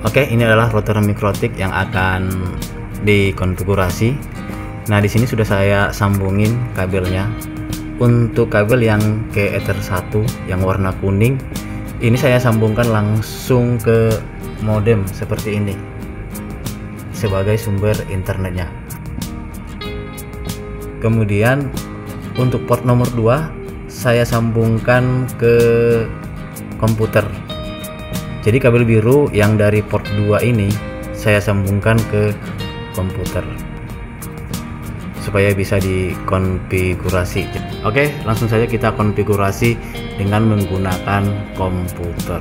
Oke, ini adalah router mikrotik yang akan dikonfigurasi. Nah, di sini sudah saya sambungin kabelnya. Untuk kabel yang ke Ether 1 yang warna kuning, ini saya sambungkan langsung ke modem seperti ini sebagai sumber internetnya. Kemudian untuk port nomor 2 saya sambungkan ke komputer. Jadi kabel biru yang dari port 2 ini saya sambungkan ke komputer supaya bisa dikonfigurasi. Oke, langsung saja kita konfigurasi dengan menggunakan komputer.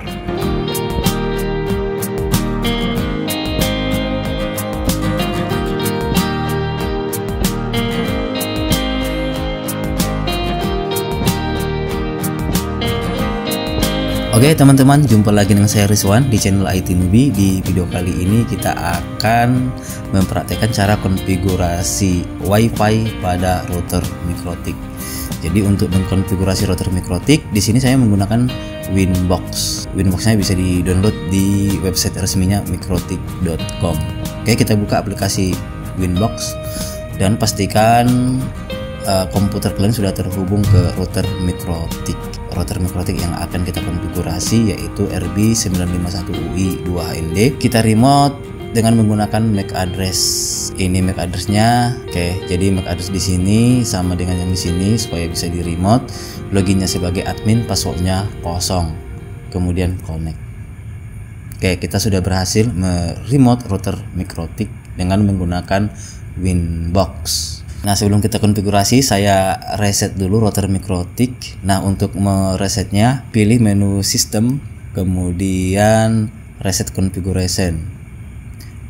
Oke teman-teman, jumpa lagi dengan saya Rizwan di channel IT Newbie. Di video kali ini kita akan mempraktekkan cara konfigurasi WiFi pada router mikrotik. Jadi untuk mengkonfigurasi router mikrotik, di sini saya menggunakan Winbox. Winboxnya bisa di-download di website resminya mikrotik.com. Oke, kita buka aplikasi Winbox dan pastikan komputer kalian sudah terhubung ke router mikrotik. Router mikrotik yang akan kita konfigurasi yaitu RB951UI2HND. Kita remote dengan menggunakan MAC address. Ini MAC addressnya. Oke, jadi MAC address di sini sama dengan yang di sini supaya bisa di remote. Loginnya sebagai admin, passwordnya kosong. Kemudian connect. Oke, kita sudah berhasil meremote router mikrotik dengan menggunakan Winbox. Nah, sebelum kita konfigurasi, saya reset dulu router mikrotik. Nah, untuk meresetnya, pilih menu sistem, kemudian reset configuration.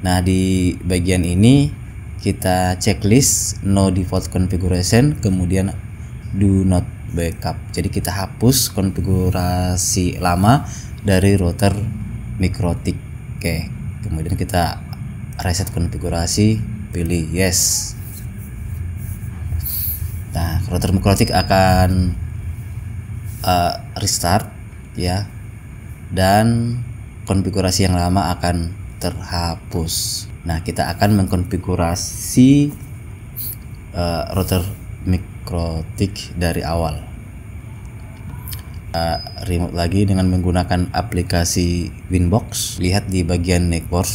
Nah, di bagian ini kita checklist no default configuration, kemudian do not backup. Jadi kita hapus konfigurasi lama dari router mikrotik. Oke, kemudian kita reset konfigurasi, pilih yes. Nah, router mikrotik akan restart ya, dan konfigurasi yang lama akan terhapus. Nah, kita akan mengkonfigurasi router mikrotik dari awal. Remote lagi dengan menggunakan aplikasi Winbox. Lihat di bagian network.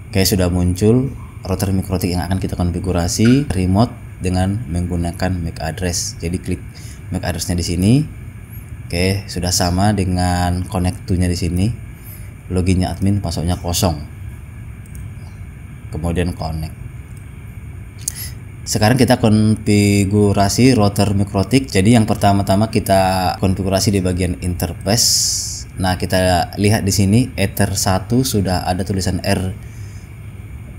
Oke, sudah muncul router mikrotik yang akan kita konfigurasi. Remote dengan menggunakan MAC address. Jadi klik MAC addressnya di sini. Oke, sudah sama dengan connect to-nya di sini. Loginnya admin, passwordnya kosong. Kemudian connect. Sekarang kita konfigurasi router mikrotik. Jadi yang pertama-tama kita konfigurasi di bagian interface. Nah, kita lihat di sini Ether 1 sudah ada tulisan R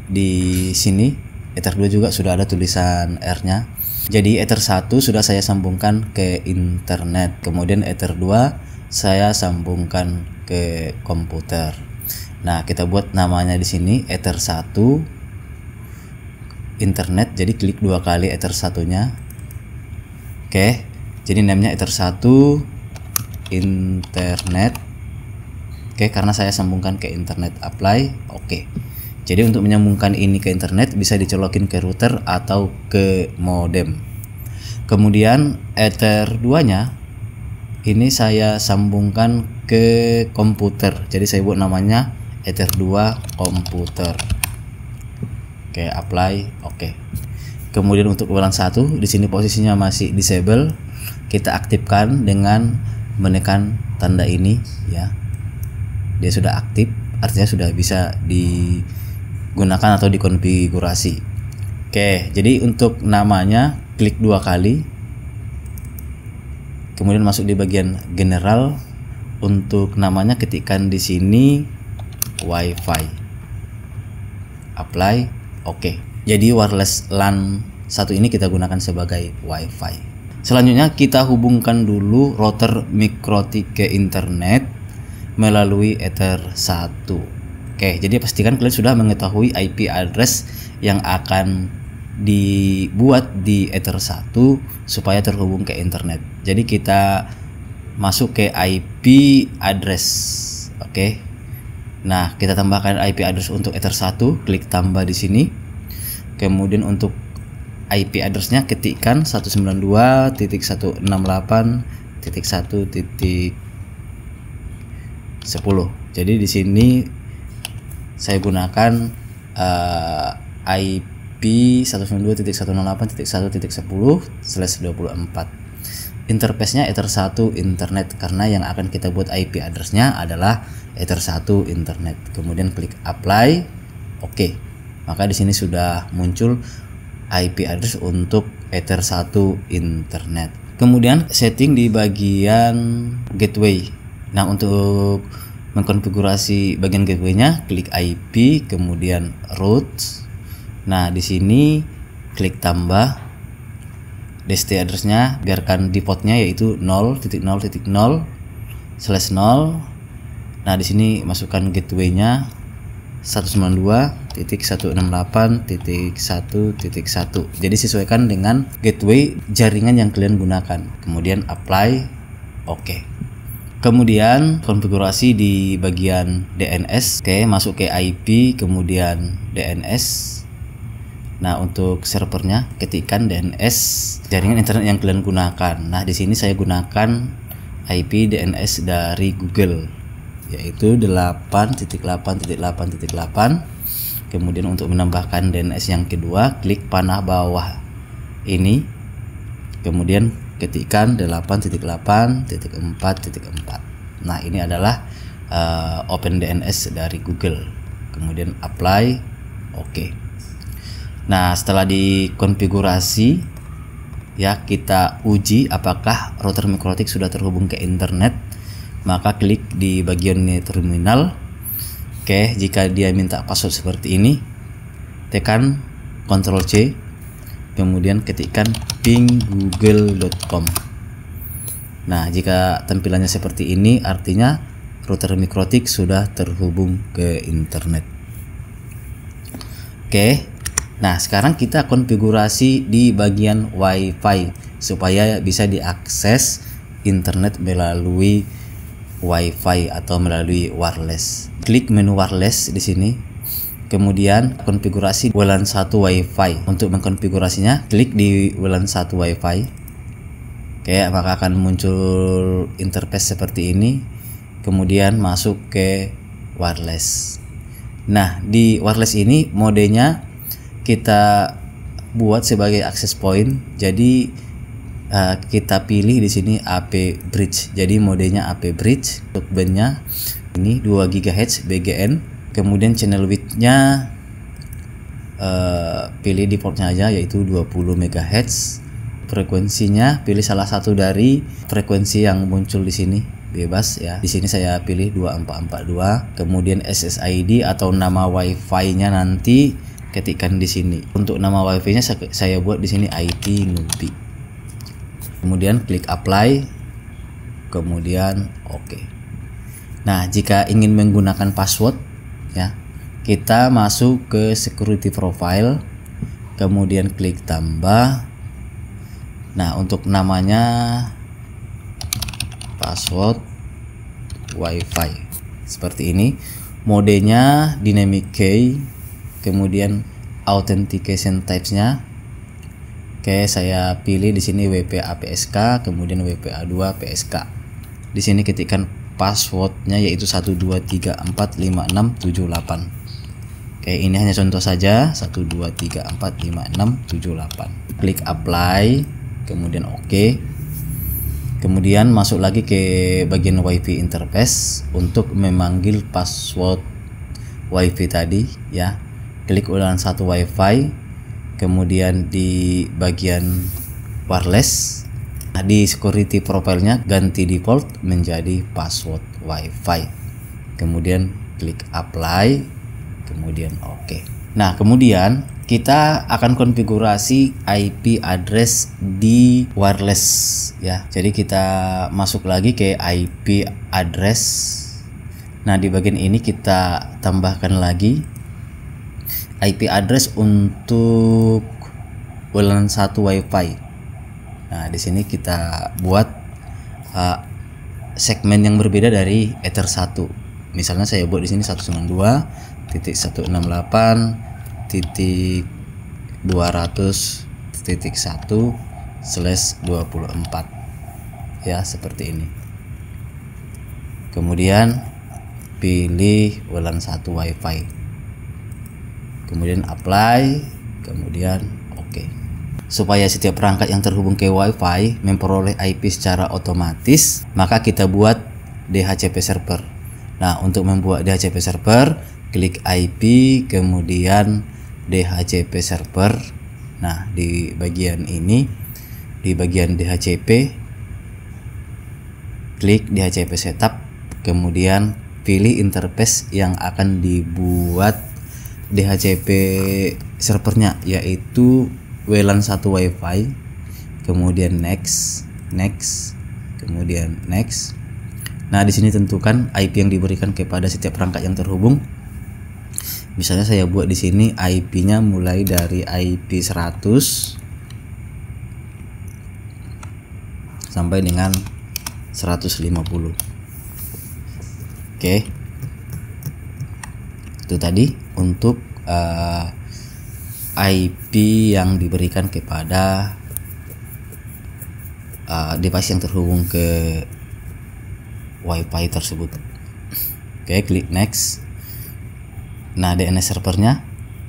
di sini. Ether 2 juga sudah ada tulisan R-nya. Jadi Ether 1 sudah saya sambungkan ke internet. Kemudian Ether 2 saya sambungkan ke komputer. Nah, kita buat namanya di sini Ether 1 internet. Jadi klik 2 kali Ether 1-nya. Oke. Jadi namanya Ether 1 internet. Oke, karena saya sambungkan ke internet, apply. Oke. Jadi untuk menyambungkan ini ke internet bisa dicolokin ke router atau ke modem. Kemudian Ether 2-nya ini saya sambungkan ke komputer. Jadi saya buat namanya Ether 2 komputer. Oke, apply. Oke. Kemudian untuk WLAN 1 di sini posisinya masih disable. Kita aktifkan dengan menekan tanda ini ya. Dia sudah aktif, artinya sudah bisa digunakan atau dikonfigurasi. Oke, jadi untuk namanya klik 2 kali, kemudian masuk di bagian general. Untuk namanya ketikkan di sini WiFi, apply. Oke, jadi wireless LAN 1 ini kita gunakan sebagai WiFi. Selanjutnya kita hubungkan dulu router mikrotik ke internet melalui Ether 1. Oke, jadi pastikan kalian sudah mengetahui IP address yang akan dibuat di Ether 1 supaya terhubung ke internet. Jadi kita masuk ke IP address. Oke. Nah, kita tambahkan IP address untuk Ether 1, klik tambah di sini. Kemudian untuk IP address-nya ketikkan 192.168.1.10. Jadi di sini saya gunakan IP 192.168.1.10/24. Interface-nya Ether 1 internet, karena yang akan kita buat IP address-nya adalah Ether 1 internet. Kemudian klik apply, oke. Maka di sini sudah muncul IP address untuk Ether 1 internet. Kemudian setting di bagian gateway. Nah, untuk mengkonfigurasi bagian gateway-nya, klik IP, kemudian root. Nah, di sini klik tambah. DST address-nya biarkan default-nya yaitu 0.0.0/0. Nah, di sini masukkan gateway-nya 192.168.1.1. Jadi sesuaikan dengan gateway jaringan yang kalian gunakan. Kemudian apply, oke. Kemudian konfigurasi di bagian DNS. Oke, masuk ke IP, kemudian DNS. Nah, untuk servernya ketikkan DNS jaringan internet yang kalian gunakan. Nah, di sini saya gunakan IP DNS dari Google, yaitu 8.8.8.8. Kemudian untuk menambahkan DNS yang kedua, klik panah bawah ini, kemudian ketikkan 8.8.4.4. Nah, ini adalah Open DNS dari Google. Kemudian apply, oke. Nah, setelah dikonfigurasi ya, kita uji apakah router MikroTik sudah terhubung ke internet. Maka klik di bagian terminal. Oke, jika dia minta password seperti ini, tekan Ctrl C, kemudian ketikkan ping.google.com. Nah, jika tampilannya seperti ini, artinya router MikroTik sudah terhubung ke internet. Oke. Nah, sekarang kita konfigurasi di bagian WiFi supaya bisa diakses internet melalui WiFi atau melalui wireless. Klik menu wireless di sini. Kemudian konfigurasi WLAN 1 WiFi. Untuk mengkonfigurasinya, klik di WLAN 1 WiFi. Oke, maka akan muncul interface seperti ini. Kemudian masuk ke wireless. Nah, di wireless ini modenya kita buat sebagai access point. Jadi kita pilih di sini AP bridge. Jadi modenya AP bridge. Untuk bandnya ini 2 GHz BGN. Kemudian channel width-nya pilih defaultnya aja yaitu 20 MHz. Frekuensinya pilih salah satu dari frekuensi yang muncul di sini, bebas ya. Di sini saya pilih 2442. Kemudian SSID atau nama WiFi-nya nanti ketikkan di sini. Untuk nama WiFi-nya saya buat di sini IT Nubi. Kemudian klik apply, kemudian oke. Nah, jika ingin menggunakan password ya, kita masuk ke security profile, kemudian klik tambah. Nah, untuk namanya password WiFi seperti ini. Modenya dynamic key. Kemudian authentication types-nya, oke, saya pilih di sini WPA PSK, kemudian WPA 2 PSK. Di sini ketikkan passwordnya yaitu 123456778. Oke, ini hanya contoh saja, 123456778. Klik apply, kemudian oke. Kemudian masuk lagi ke bagian WiFi interface untuk memanggil password WiFi tadi ya. Klik WLAN 1 WiFi, kemudian di bagian wireless. Nah, di security profile-nya ganti default menjadi password WiFi. Kemudian klik apply, kemudian oke. Nah, kemudian kita akan konfigurasi IP address di wireless ya. Jadi kita masuk lagi ke IP address. Nah, di bagian ini kita tambahkan lagi IP address untuk WLAN 1 WiFi. Nah, di sini kita buat segmen yang berbeda dari Ether 1. Misalnya saya buat di sini 192.168.200.1/24 ya, seperti ini. Kemudian pilih WLAN 1 WiFi, kemudian apply, kemudian oke. Supaya setiap perangkat yang terhubung ke WiFi memperoleh IP secara otomatis, maka kita buat DHCP server. Nah, untuk membuat DHCP server, klik IP, kemudian DHCP server. Nah, di bagian ini, di bagian DHCP, klik DHCP setup, kemudian pilih interface yang akan dibuat DHCP servernya, yaitu WLAN 1 WiFi, kemudian next, kemudian next. Nah, di sini tentukan IP yang diberikan kepada setiap perangkat yang terhubung. Misalnya saya buat di sini IP-nya mulai dari IP 100 sampai dengan 150. Oke. Itu tadi untuk IP yang diberikan kepada device yang terhubung ke WiFi tersebut. Oke, klik next. Nah, DNS servernya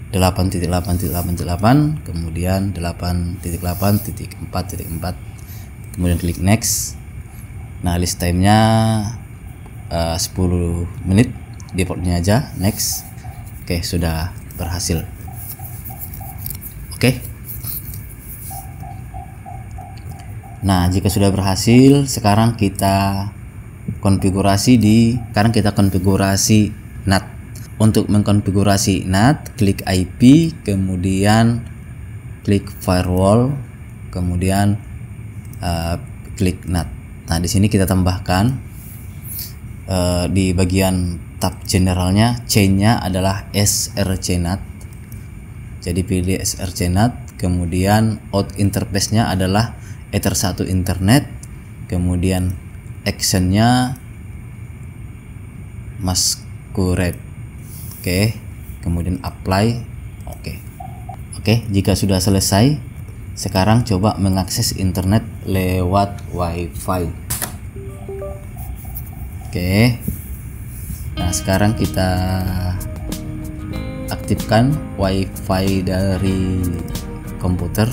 8.8.8.8, kemudian 8.8.4.4, kemudian klik next. Nah, list time-nya 10 menit, defaultnya aja, next. Oke, sudah berhasil. Oke. Nah, jika sudah berhasil, sekarang kita konfigurasi NAT. Untuk mengkonfigurasi NAT, klik IP, kemudian klik firewall, kemudian klik NAT. Nah, di sini kita tambahkan di bagian tab generalnya, chain-nya adalah src NAT. Jadi pilih src NAT, kemudian out interface-nya adalah Ether 1 internet, kemudian action-nya masquerade. Oke, kemudian apply. Oke, jika sudah selesai, sekarang coba mengakses internet lewat WiFi. Oke. Nah, sekarang kita aktifkan WiFi dari komputer.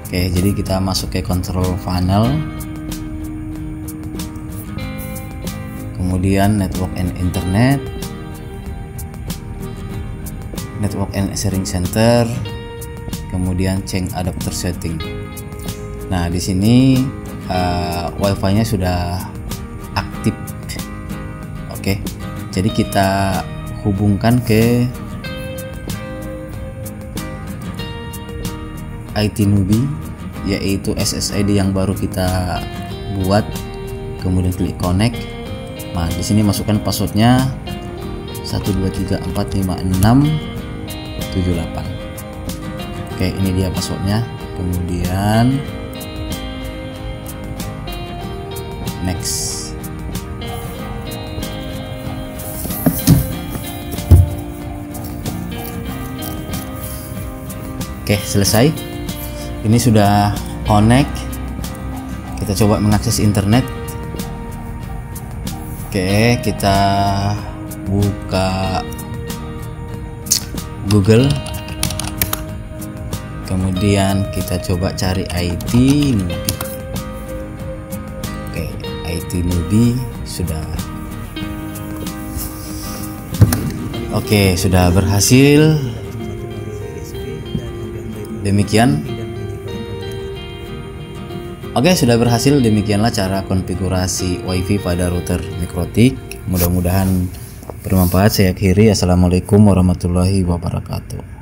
Oke, jadi kita masuk ke control panel, kemudian network and internet, network and sharing center, kemudian change adapter setting. Nah, di sini WiFi-nya sudah aktif. Oke, jadi kita hubungkan ke IT Newbie, yaitu SSID yang baru kita buat, kemudian klik connect. Nah, di sini masukkan passwordnya 123456678. Oke, ini dia passwordnya, kemudian next. Oke, selesai. Ini sudah connect. Kita coba mengakses internet. Oke, kita buka Google, kemudian kita coba cari IT Newbie. Oke, IT Newbie sudah. Oke, sudah berhasil. Demikian. Oke, sudah berhasil. Demikianlah cara konfigurasi WiFi pada router Mikrotik. Mudah-mudahan bermanfaat. Saya akhiri. Assalamualaikum warahmatullahi wabarakatuh.